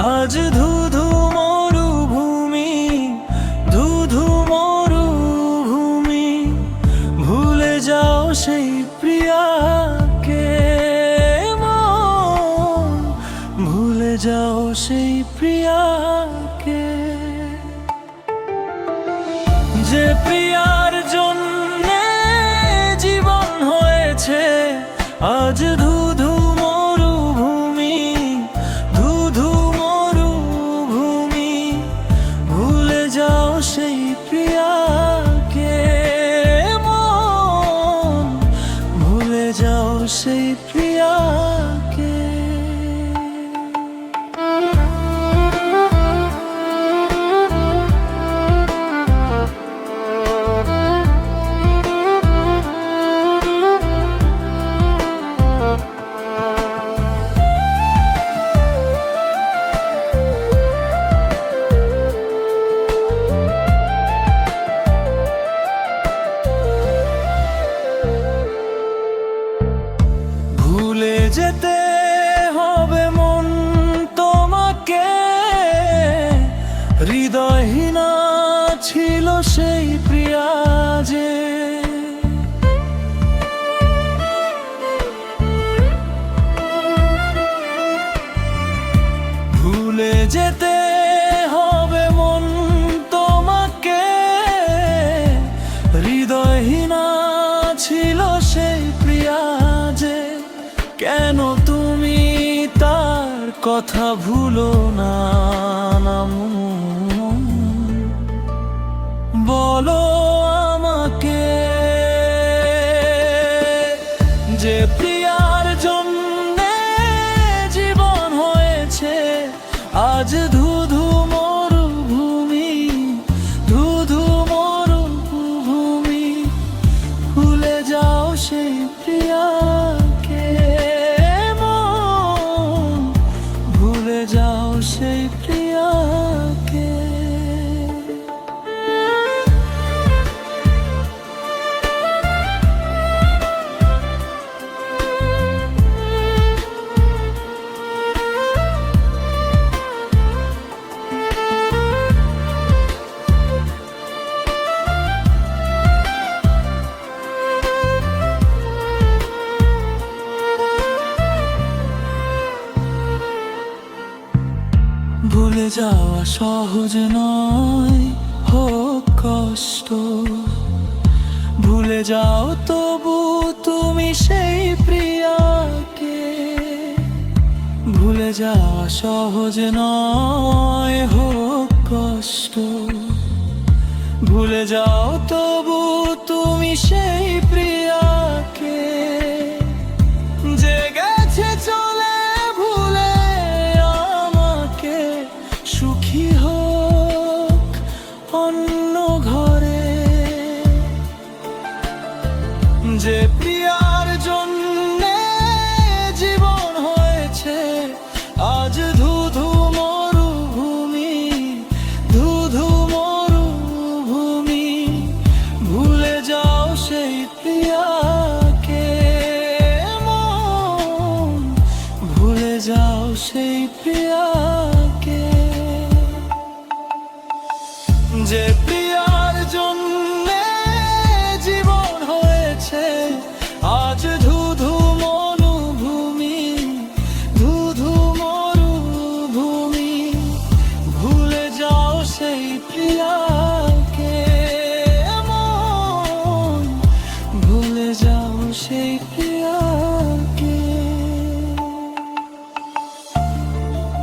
আজ ধুধু মরুভূমি, ধুধু মরুভূমি, ভুলে যাও সেই প্রিয়াকে মন, ভুলে যাও সেই প্রিয়াকে। যে প্রিয়ার জন্যে জীবন হয়েছে আজ ধুধু মরুভূমি, ধুধু মরুভূমি, ভুলে যাও সেই প্রিয়াকে মন, ভুলে যাও সেই প্রিয়াকে। ভুলে যেতে হবে মন তোমাকে, হৃদয়হীনা ছিল সেই প্রিয়া যে। ভুলে যেতে হবে মন তোমাকে, হৃদয়হীনা ছিল সেই প্রিয়া যে। কেন তুমি তার কথা ভুলো না, বলো আমাকে। যে প্রিয়ার জন্যে জীবন হয়েছে আজ ধুধু মরুভূমি, ধুধু মরুভূমি, ভুলে যাও সেই প্রিয়াকে মন, ভুলে যাও সেই প্রিয়াকে। ভুলে যাওয়া সহজ নয়, হোক কষ্ট, ভুলে যাও তবু তুমি সেই প্রিয়াকে। ভুলে যাওয়া সহজ নয়, হোক কষ্ট, ভুলে যাও তবু তুমি সেই প্রিয়াকে। যে গেছে চলে ভুলে আমাকে, সুখী হোক অন্য ঘরে। যে প্রিয়ার জন্যে জীবন হয়েছে আজ ধুধু মরুভূমি, ধুধু মরুভূমি, ভুলে যাও সেই প্রিয়াকে মন, ভুলে যাও সেই প্রিয়াকে। যে প্রিয়ার জন্যে জীবন হয়েছে আজ ধুধু মরুভূমি, ধুধু মরুভূমি, ভুলে যাও সেই প্রিয়াকে মন, ভুলে যাও সেই প্রিয়াকে।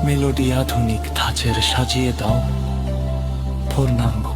মেলোডি আধুনিক ধাঁচের সাজিয়ে দাও পূর্ণাঙ্গ।